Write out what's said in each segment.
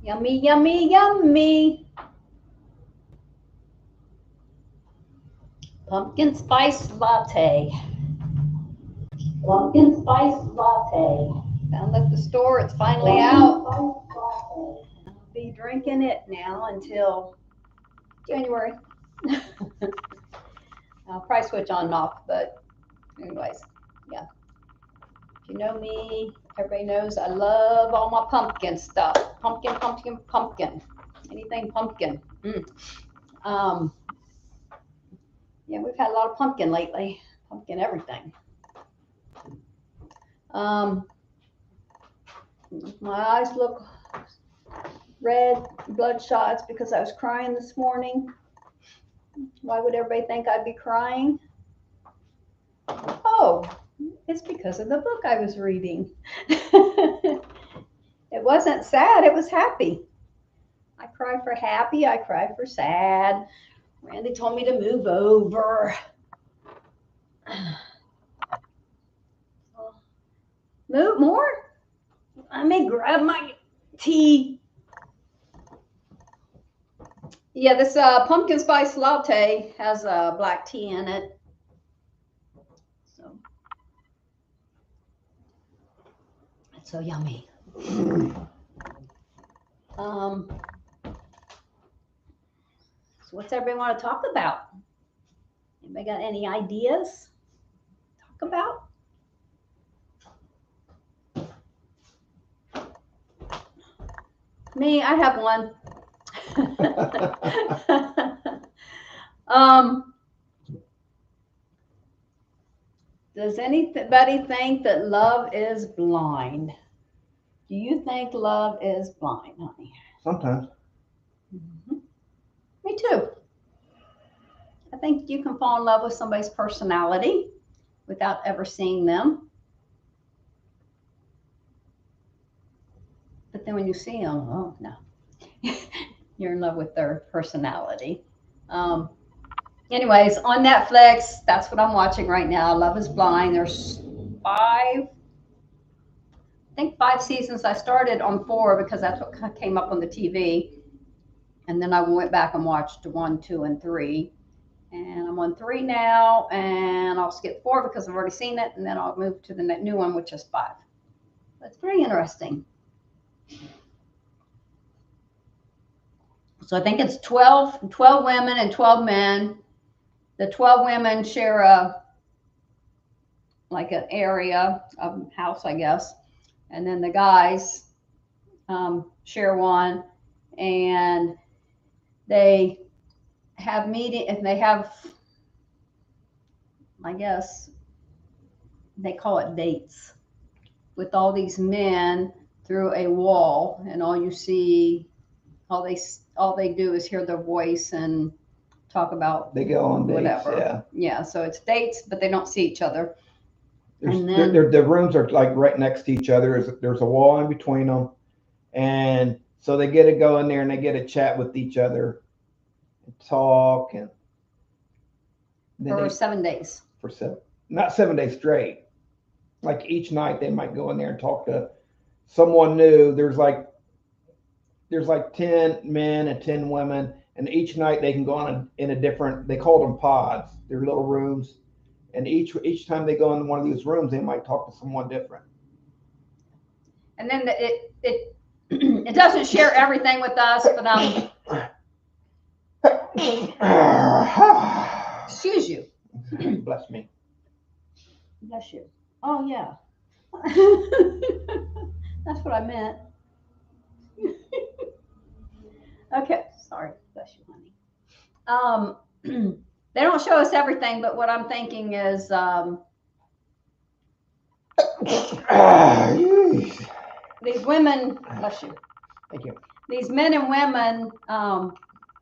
Yummy, yummy, yummy. Pumpkin spice latte. Pumpkin spice latte. Found at the store. It's finally out. I'll be drinking it now until January. I'll probably switch on and off, but anyways, yeah. If you know me, everybody knows I love all my pumpkin stuff. Pumpkin, pumpkin, pumpkin. Anything pumpkin. Yeah, we've had a lot of pumpkin lately. Pumpkin everything. My eyes look red, bloodshot. It's because I was crying this morning. Why would everybody think I'd be crying? Oh, it's because of the book I was reading. It wasn't sad, it was happy. I cry for happy, I cry for sad. Randy told me to move over. Move more? Let me grab my tea. Yeah, this pumpkin spice latte has black tea in it. So it's so yummy. So what's everybody want to talk about? Anybody got any ideas to talk about? Me, I have one. Does anybody think that love is blind? Do you think love is blind, honey? Sometimes. Mm-hmm. Me too. I think you can fall in love with somebody's personality without ever seeing them. But then when you see them, oh no, you're in love with their personality. Anyways, on Netflix, that's what I'm watching right now. Love is Blind. There's I think 5 seasons. I started on 4 because that's what came up on the TV. And then I went back and watched 1, 2, and 3. And I'm on 3 now, and I'll skip 4 because I've already seen it, and then I'll move to the new one, which is 5. That's very interesting. So I think it's 12 women and 12 men. The 12 women share like an area, a house, I guess. And then the guys share one. And they have meeting, and they have, I guess, they call it dates with all these men through a wall. And all you see, all they do is hear their voice and talk about They go on dates, whatever. Yeah, so it's dates, but they don't see each other. And then the rooms are like right next to each other. There's a wall in between them, and so they get to go in there and they get to chat with each other, and talk, and for 7 days. For not 7 days straight. Like each night they might go in there and talk to someone new. There's like 10 men and 10 women. And each night they can go on in a different, they call them pods. They're little rooms. And each time they go in one of these rooms, they might talk to someone different. And then it doesn't share everything with us, but excuse you. Bless me. Bless you. Oh yeah. That's what I meant. Okay, sorry. Bless you, honey. They don't show us everything, but what I'm thinking is these women, bless you. Thank you. These men and women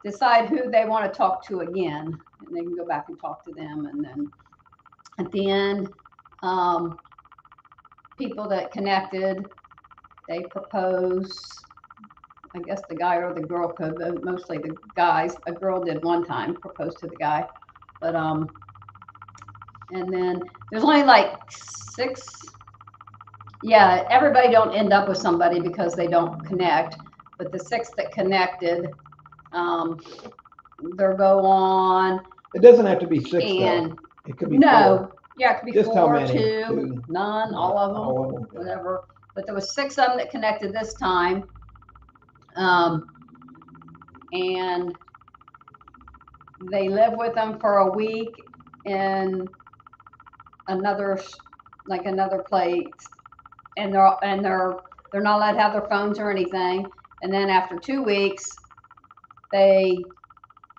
decide who they want to talk to again, and they can go back and talk to them. And then at the end, people that connected, they propose. I guess the guy or the girl could, but mostly the guys. A girl did one time propose to the guy, but and then there's only like 6. Yeah, everybody don't end up with somebody because they don't connect, but the 6 that connected, they'll go on. It doesn't have to be 6 though. And It could be no, 4. yeah, it could be Just 4, how many? 2, 2. none, all of them, All of them. Yeah. whatever. But there was 6 of them that connected this time. And they live with them for a week in another place, and they're not allowed to have their phones or anything. And then after 2 weeks, they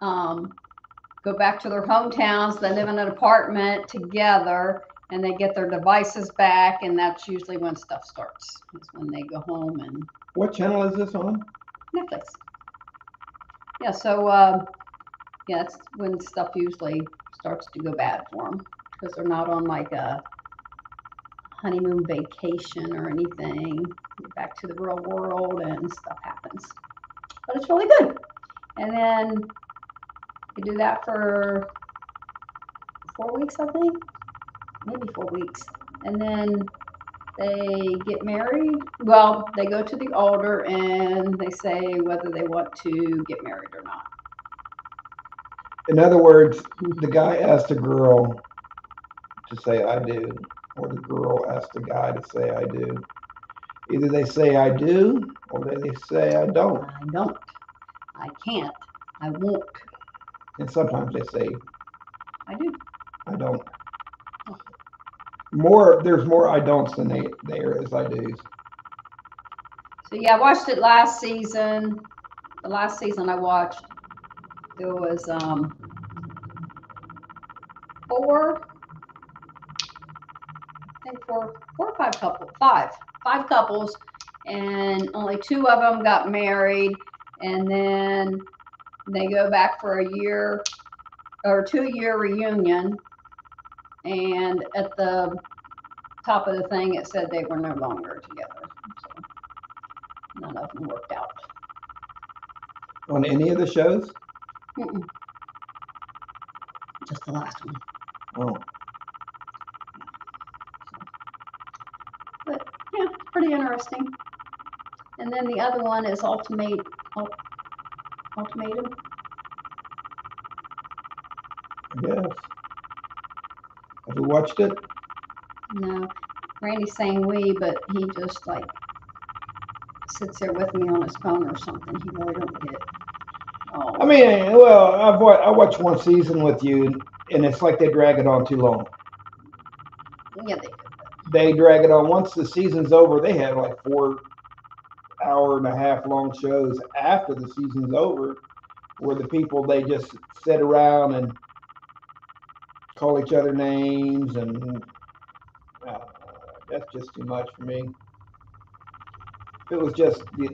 go back to their hometowns. They live in an apartment together, and they get their devices back, and that's usually when stuff starts. Is when they go home. And What channel is this on? Netflix. Yeah, so yeah, that's when stuff usually starts to go bad for them, because they're not on like a honeymoon vacation or anything. Get back to the real world and stuff happens. But it's really good. And then they do that for 4 weeks, I think. Maybe 4 weeks. And then they get married. Well, they go to the altar and they say whether they want to get married or not. In other words, the guy asked the girl to say I do, or the girl asked the guy to say I do. Either they say I do, or they say I don't. I don't. I can't. I won't. And sometimes they say I do. I don't. There's more I don'ts than there is I do's. So yeah, I watched it last season. The last season I watched, there was 4 or 5 couples, five couples, and only 2 of them got married, and then they go back for a year or 2-year reunion, and at the top of the thing it said they were no longer together. So none of them worked out. On any of the shows? Mm-mm. Just the last one. Oh. But yeah, it's pretty interesting. And then the other one is Ultimatum. Yes. Have you watched it? No, Randy's saying we, but he just like sits there with me on his phone or something. He really don't get. Oh. I mean, well, I watched one season with you, and it's like they drag it on too long. Yeah, they do. They drag it on. Once the season's over, they have like 4-hour-and-a-half long shows after the season's over, where the people, they just sit around and call each other names, and that's just too much for me. If it was just the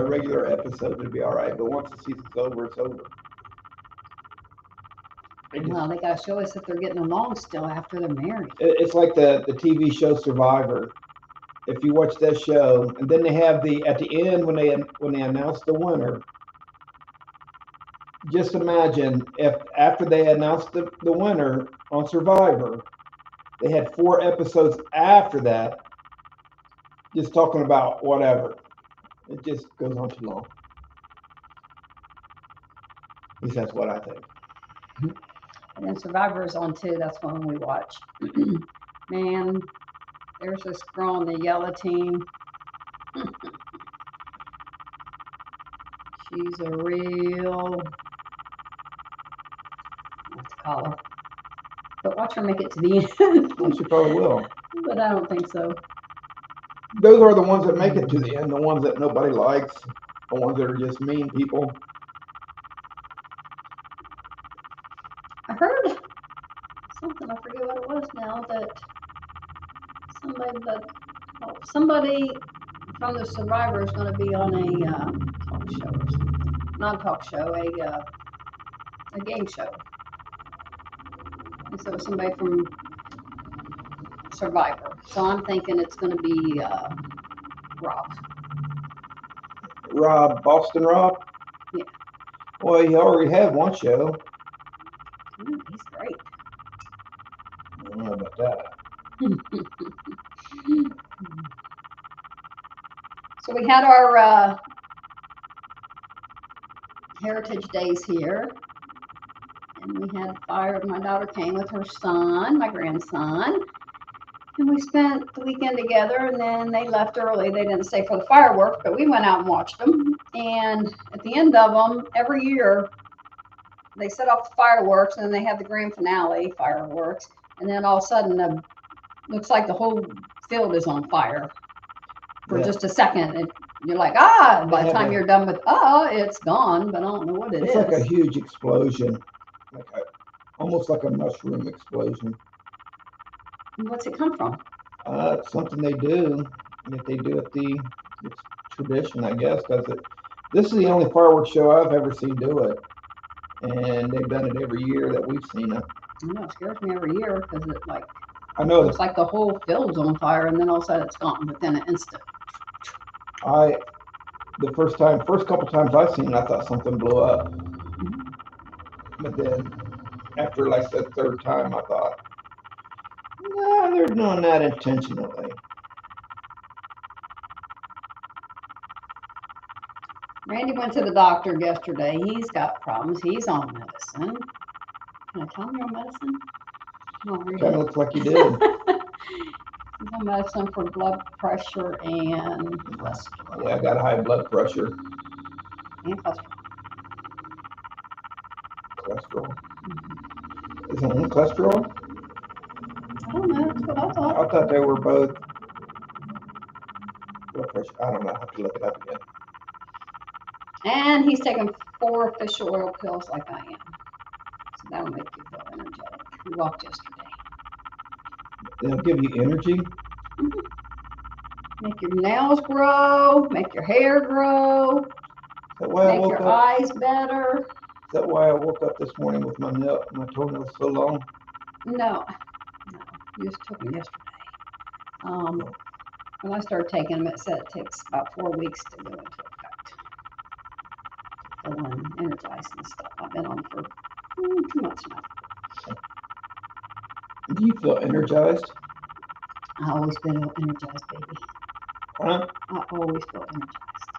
regular episode, it'd be all right. But once the season's over, it's over. Well, they gotta show us that they're getting along still after they're married. It's like the TV show Survivor. If you watch that show, and then they have at the end when they announce the winner. Just imagine if after they announced the winner on Survivor, they had 4 episodes after that, just talking about whatever. It just goes on too long. At least that's what I think. And then Survivor is on too. That's one we watch. Man, there's this girl on the yellow team. She's a real, what to call her. But watch her make it to the end. Well, she probably will. But I don't think so. Those are the ones that make it to the end, the ones that nobody likes, the ones that are just mean people. I heard something, I forget what it was now, that somebody from the Survivor is going to be on a talk show or something. Not a talk show, a game show. And so somebody from Survivor. So I'm thinking it's going to be Boston Rob? Yeah. Well, he already had one show. He's great. I don't know about that. So we had our Heritage Days here. And we had fire. My daughter came with her son, my grandson. And we spent the weekend together, and then they left early. They didn't stay for the fireworks, but we went out and watched them. And at the end of them, every year, they set off the fireworks, and then they have the grand finale fireworks. And then all of a sudden, looks like the whole field is on fire for just a second. And you're like, by the time you're done with, it's gone, but I don't know what it is. It's like a huge explosion, almost like a mushroom explosion. What's it come from? It's something they do. If they do it's tradition, I guess, because this is the only fireworks show I've ever seen do it. And they've done it every year that we've seen it. I know, it scares me every year because it I know looks like the whole field's on fire, and then all of a sudden it's gone within an instant. The first couple times I've seen it, I thought something blew up. But then after like the third time, I thought, no, they're doing that intentionally. Randy went to the doctor yesterday. He's got problems. He's on medicine. Can I tell him you're on medicine? Kind of looks like you did. He's on medicine for blood pressure and cholesterol. Yeah, I got high blood pressure. And cholesterol. Cholesterol? Is it only cholesterol? I don't know. That's what I thought. I thought they were both blood pressure. I don't know. I have to look it up again. And he's taking 4 fish oil pills like I am. So that'll make you feel energetic. We walked yesterday. They'll give you energy? Mm-hmm. Make your nails grow, make your hair grow, make your eyes better. Is that why I woke up this morning with my toenails so long? No, you just took them yesterday. When I started taking them, it said it takes about 4 weeks to go into effect. Feeling energized and stuff. I've been on for 2 months now. Do you feel energized? I always feel energized, baby. Huh? I always feel energized.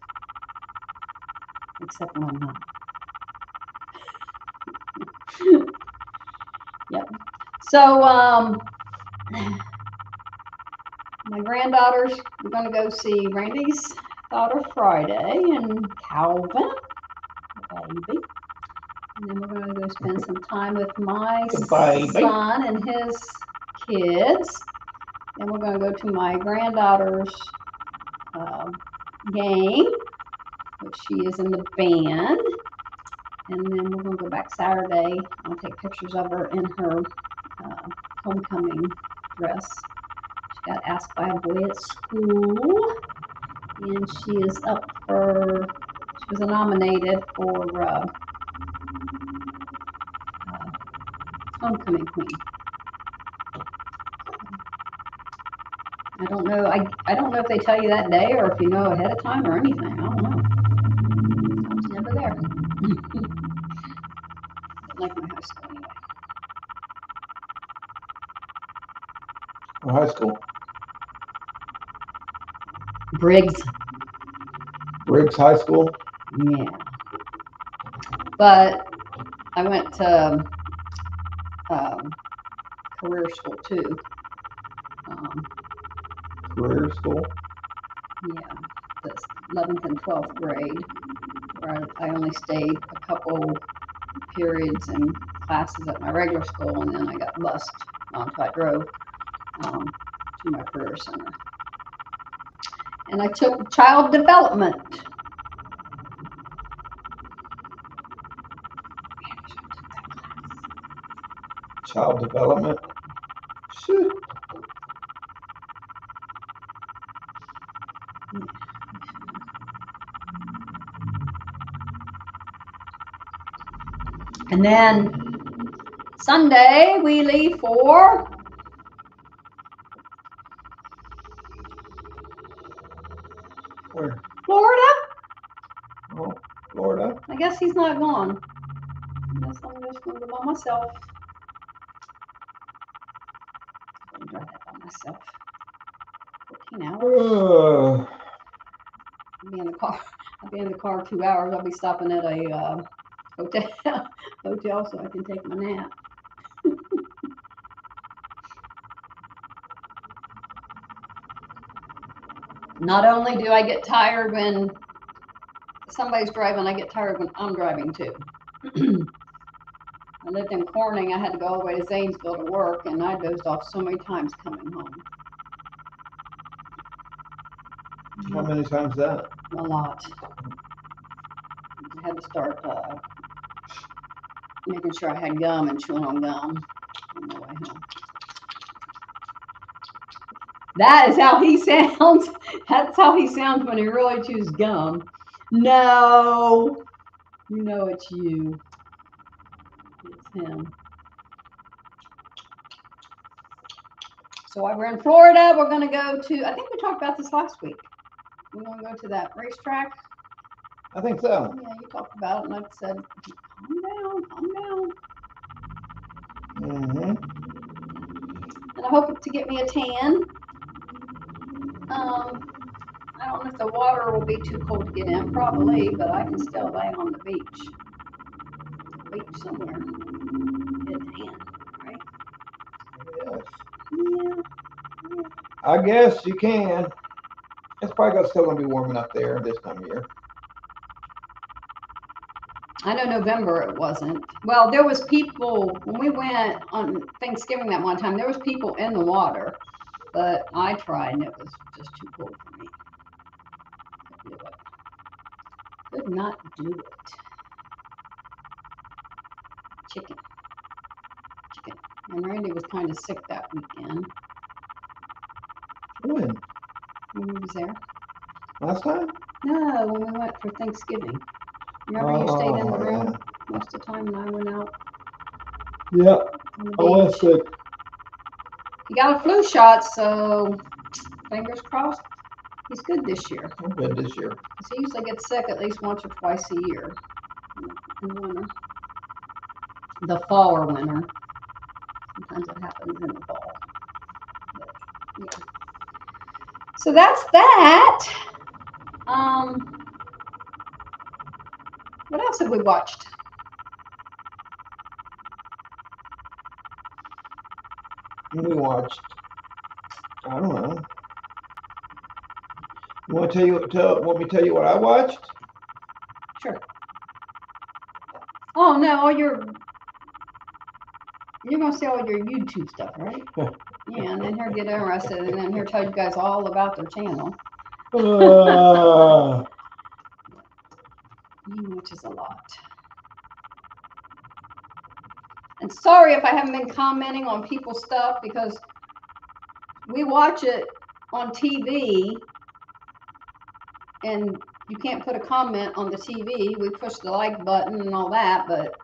Except when I'm not. Yep. So, my granddaughters, we're going to go see Randy's daughter Friday and Calvin, the baby. And then we're going to go spend some time with my son and his kids. Then we're going to go to my granddaughter's game, which she is in the band. And then we're going to go back Saturday. I'll take pictures of her in her homecoming dress. She got asked by a boy at school. And she is she was nominated for homecoming queen. I don't know. I don't know if they tell you that day or if you know ahead of time or anything. I don't know. I was never there. Didn't like my high school anyway. What high school? Briggs. Briggs High School? Yeah. But I went to career school too. Career school? Yeah, the 11th and 12th grade, where I only stayed a couple periods and classes at my regular school, and then I got bused until I drove to my career center. And I took child development. Child development? Shoot. And then Sunday we leave for Where? Florida. Oh, Florida. I guess he's not gone. I guess I'm just going to go by myself. I'm going to drive that by myself. 14 hours. Be in the car. I'll be in the car 2 hours. I'll be stopping at a hotel so I can take my nap. Not only do I get tired when somebody's driving, I get tired when I'm driving too. I lived in Corning. I had to go all the way to Zanesville to work, and I dozed off so many times coming home. How many times that? A lot. I had to start making sure I had gum and chewing on gum on the way home. That is how he sounds. That's how he sounds when he really chews gum. No, you know it's you. It's him. So while we're in Florida, we're going to go to, I think we talked about this last week. We're going to go to that racetrack. I think so. Yeah, you talked about it, and I said, calm down, calm down. Mm-hmm. And I hope to get me a tan. I don't know if the water will be too cold to get in, probably, but I can still lay on the beach. Somewhere. Get a tan, right? Yes. Yeah. I guess you can. It's probably still going to be warm enough there this time of year. I know November it wasn't. Well, there was people, when we went on Thanksgiving that one time, there was people in the water, but I tried and it was just too cold for me. Couldn't do it. Could not do it. Chicken. And Randy was kind of sick that weekend. When? When he was there. Last time? No, when we went for Thanksgiving. Remember you stayed in the room most of the time and I went out? Yeah. On the I was beach. sick. He got a flu shot, so fingers crossed he's good this year. I'm good this year. Because he usually gets sick at least once or twice a year in the winter. The fall or winter. Sometimes it happens in the fall. But, yeah. So that's that. What else have we watched? We watched. I don't know. You want want me to tell you what I watched? Sure. Oh no, you're gonna say all your YouTube stuff, right? Yeah, and then he'll get interested, and then he'll tell you guys all about their channel. Which is a lot. And sorry if I haven't been commenting on people's stuff because we watch it on TV and you can't put a comment on the TV. We push the like button and all that, but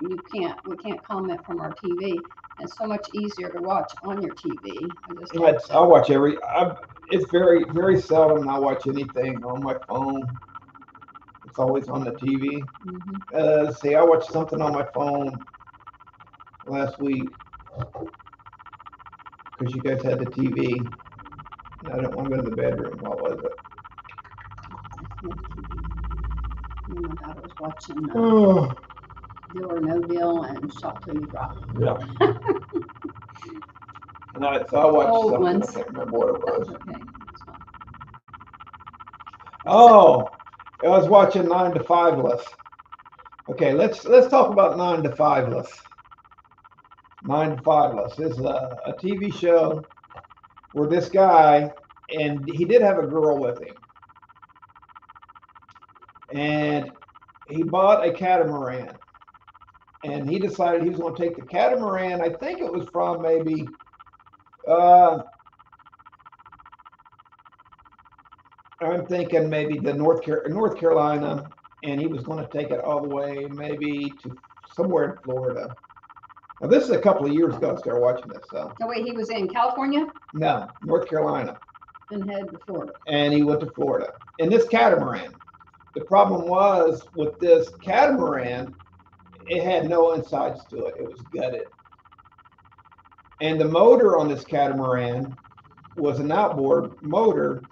we can't comment from our TV. It's so much easier to watch on your TV. I watch it's very, very seldom I watch anything on my phone. It's always on the TV. Mm-hmm. I watched something on my phone last week because you guys had the TV. And I didn't want to go to the bedroom. What was it? My daughter was watching Deal or No Deal and Shop Till You Drop. Yeah. And I watched Old something. ones. I can't remember what it was. Okay, that's fine. Oh, I was watching 9 to 5-less. Okay, let's talk about 9 to 5-less. 9 to 5-less is a TV show where this guy, and he did have a girl with him, and he bought a catamaran, and he decided he was going to take the catamaran. I think it was from maybe I'm thinking maybe the North Carolina, and he was going to take it all the way maybe to somewhere in Florida. Now this is a couple of years ago. I started watching this. So. No, wait, he was in California? No, North Carolina. And headed to Florida. And he went to Florida. And this catamaran, the problem was with this catamaran, it had no insides to it. It was gutted. And the motor on this catamaran was an outboard motor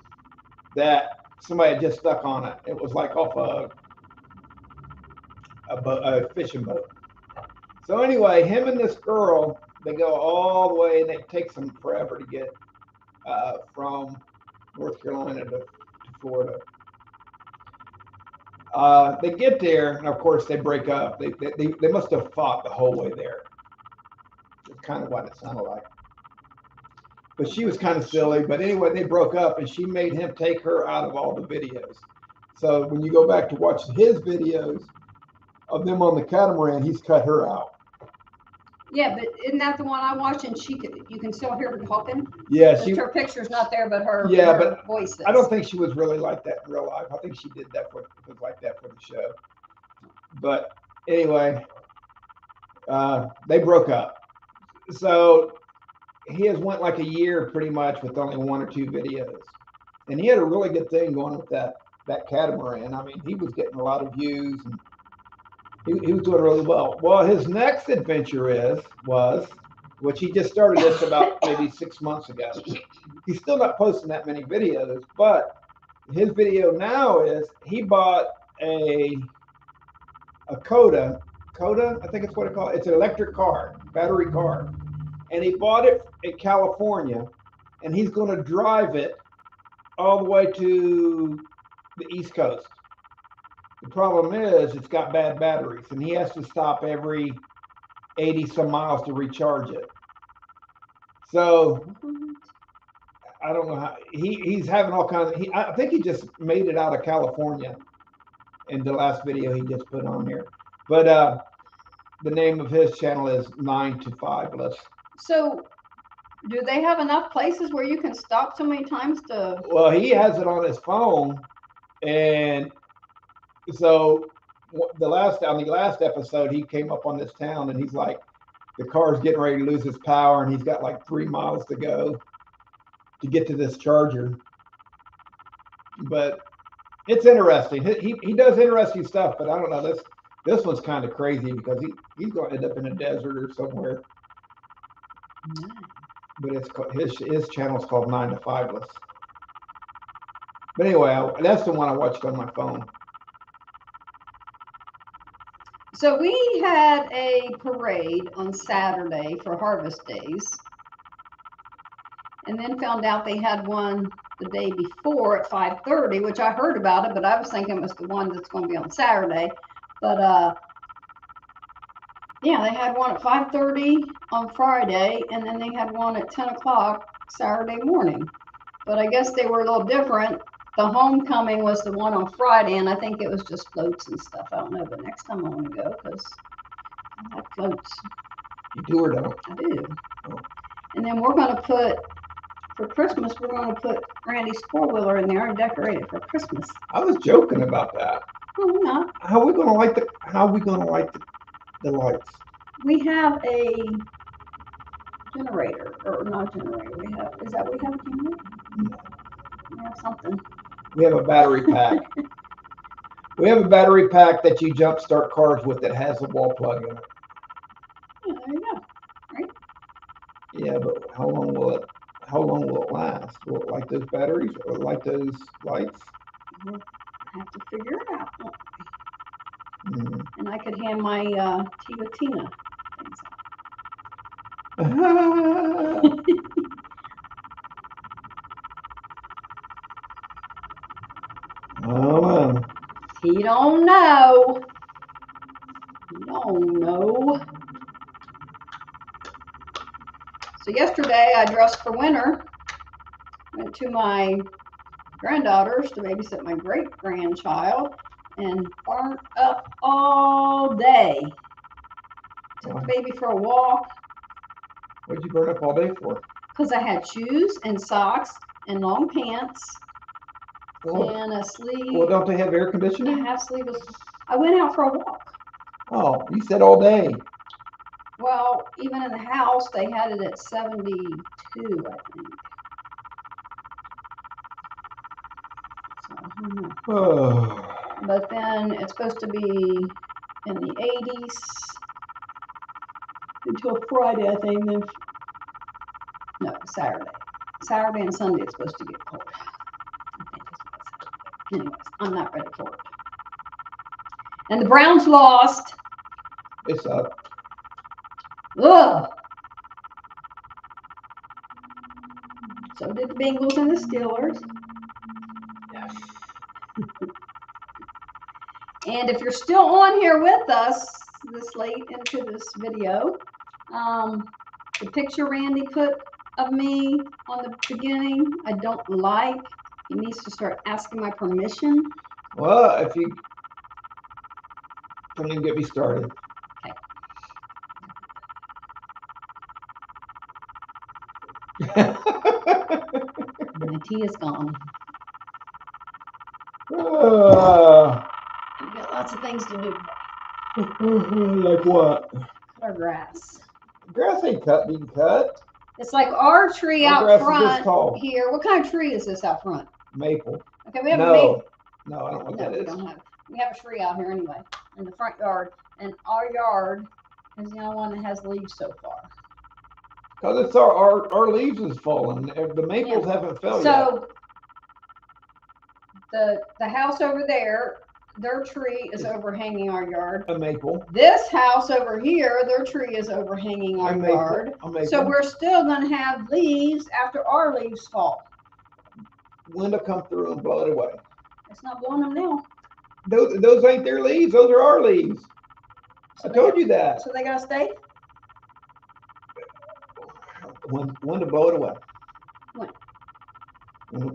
that somebody had just stuck on it. It was like off a fishing boat. So anyway, him and this girl, they go all the way, and it takes them forever to get from North Carolina to Florida. They get there, and of course they break up. They must have fought the whole way there. It's kind of what it sounded like. But she was kind of silly. But anyway, they broke up, and she made him take her out of all the videos. So when you go back to watch his videos of them on the catamaran, he's cut her out. Yeah, but isn't that the one I watched? And you can still hear her talking. Yeah, Just her picture's not there, but her voice is. I don't think she was really like that in real life. I think she did that was like that for the show. But anyway, they broke up. So he has went like a year pretty much with only 1 or 2 videos, and he had a really good thing going with that catamaran. I mean, he was getting a lot of views, and he was doing really well. Well, his next adventure was which he just started this about maybe 6 months ago. He's still not posting that many videos, but his video now is he bought a Coda, I think it's what it's called. It's an electric car, battery car. And he bought it in California, and he's going to drive it all the way to the East Coast. The problem is it's got bad batteries, and he has to stop every 80 some miles to recharge it. So I don't know how he's having all kinds of. I think he just made it out of California in the last video he just put on here. But the name of his channel is 9 to 5less. So, do they have enough places where you can stop so many times to? Well, he has it on his phone, and so on the last episode, he came up on this town, and he's like, the car's getting ready to lose its power, and he's got like 3 miles to go to get to this charger. But it's interesting. He does interesting stuff, but I don't know, this one's kind of crazy because he's going to end up in a desert or somewhere. But it's his channel's called 9 to 5less. But anyway, that's the one I watched on my phone. So we had a parade on Saturday for Harvest Days, and then found out they had one the day before at 5:30, which I heard about it, but I was thinking it was the one that's going to be on Saturday. But yeah, they had one at 5:30 on Friday, and then they had one at 10 o'clock Saturday morning. But I guess they were a little different. The homecoming was the one on Friday, and I think it was just floats and stuff. I don't know, but next time I want to go because I like floats. You do or don't? I do. Oh. And then we're going to put, for Christmas, we're going to put Randy's four-wheeler in there and decorate it for Christmas. I was joking about that. No, we're not. How are we going to light the lights? We have a generator, or not a generator. Is that what we have, a generator? No. We have something. We have a battery pack. We have a battery pack that you jump start cars with that has a wall plug in it. Yeah, there you go. Right? Yeah, but how long will it last? Will it light those batteries or light those lights? We'll have to figure it out. Mm. And I could hand my Tina things out. Oh, He don't know. He don't know. So yesterday I dressed for winter. Went to my granddaughter's to babysit my great-grandchild and burnt up all day. Took the baby for a walk. What'd you burn up all day for? Because I had shoes and socks and long pants. Well, and a sleeve. Well, don't they have air conditioning? A half sleeveless. I went out for a walk. Oh, you said all day. Well, even in the house, they had it at 72, I think. So, I don't know. Oh. But then it's supposed to be in the 80s until Friday, I think. Then, no, Saturday. Saturday and Sunday it's supposed to get cold. I think that's what it said. Anyways, I'm not ready for it. And the Browns lost. It's up. Ugh. So did the Bengals and the Steelers. Yes. And if you're still on here with us this late into this video, the picture Randy put of me on the beginning, I don't like. He needs to start asking my permission. Well, if you don't even get me started. My tea is gone. We've got lots of things to do. Like what? Cut our grass. Grass ain't being cut. It's like our tree Our out grass is this front tall. here. What kind of tree is this out front? Maple. Okay, we have a No. maple. No, I don't know what No, that we is. don't have. We have a tree out here anyway in the front yard, and our yard is the only one that has leaves so far. Because it's our leaves is falling. The maples haven't fell yet. So the house over there, their tree is overhanging our yard. A maple. This house over here, their tree is overhanging our yard. A maple. So we're still going to have leaves after our leaves fall. Wind will come through and blow it away. It's not blowing them now. Those ain't their leaves. Those are our leaves. So I told you that. So they got to stay? Wind to blow it away. When?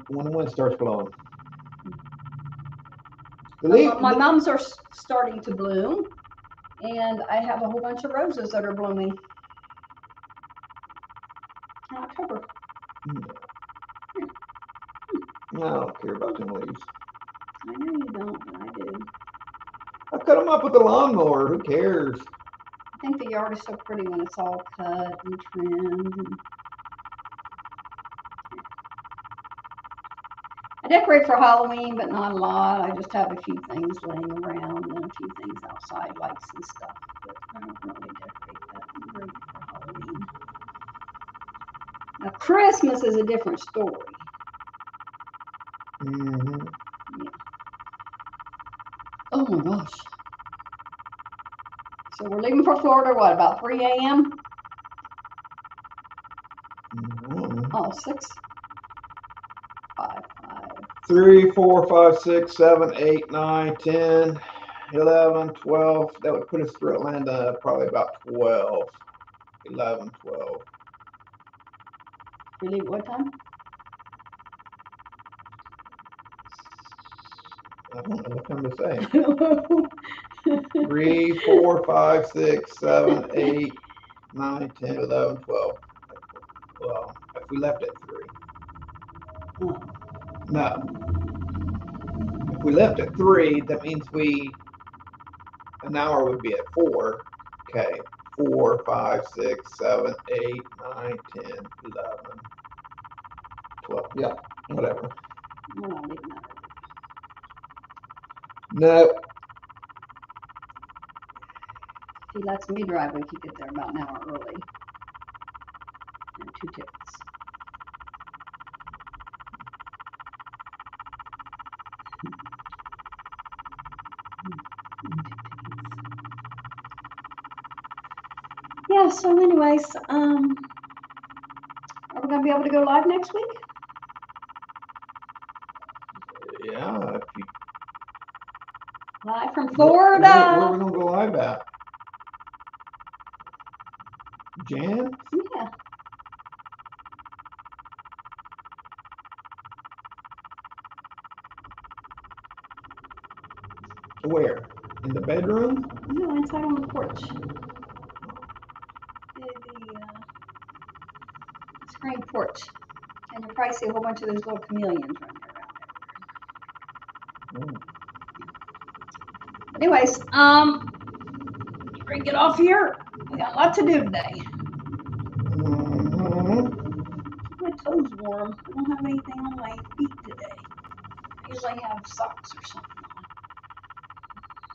When the wind starts blowing. My mums are starting to bloom, and I have a whole bunch of roses that are blooming in October. I don't care about them leaves. I know you don't, but I do. I cut them up with the lawnmower. Who cares? I think the yard is so pretty when it's all cut and trimmed. I decorate for Halloween, but not a lot. I just have a few things laying around and a few things outside, lights and stuff. But I don't really decorate that great for Halloween. Now, Christmas is a different story. Mm-hmm. Yeah. Oh my gosh. So we're leaving for Florida, what, about 3 a.m.? Mm-hmm. Oh, 6, 5, 3, 4, 5, 6, 7, 8, 9, 10, 11, 12. That would put us through Atlanta probably about 12. 11, 12. We leave at what time? I don't know what time to say. 3, 4, 5, 6, 7, 8, 9, 10, 11, 12. Well, if we left at 3. Oh. No. If we left at 3, that means an hour would be at 4. Okay. 4, 5, 6, 7, 8, 9, 10, 11, 12. Yeah, whatever. We're not leaving that early. No. If he lets me drive, we could get there about an hour early. And 2 tickets. Yeah, so anyways, are we going to be able to go live next week? Yeah. Live from Florida. Where are we going to go live at? Jan? Yeah. Where? In the bedroom? No, inside on the porch. The screen porch. And you'll probably see a whole bunch of those little chameleons running around there. Mm. But anyways, we're gonna get off here. We got a lot to do today. Mm-hmm. My toes warm. I don't have anything on my feet today. I usually have socks or something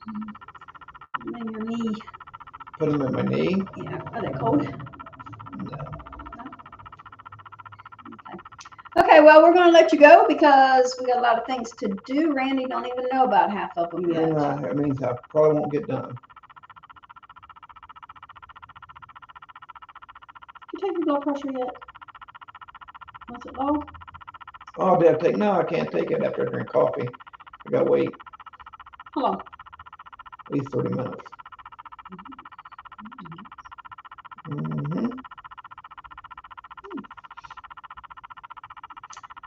on. And then your knee. Put them in my knee? Yeah. Are they cold? No. Okay. Okay. well, we're going to let you go because we got a lot of things to do. Randy don't even know about half of them yet. Yeah, it means I probably won't get done. Did you take your blood pressure yet? Was it low? Oh, did I take? No, I can't take it after I drink coffee. I gotta wait How long? at least 30 minutes. Mm-hmm.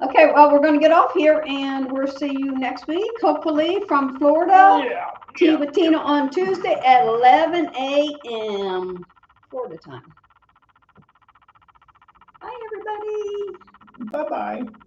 Okay, well, we're going to get off here and we'll see you next week, hopefully from Florida. Tea with Tina on Tuesday at 11 a.m. Florida time. Bye, everybody. Bye-bye.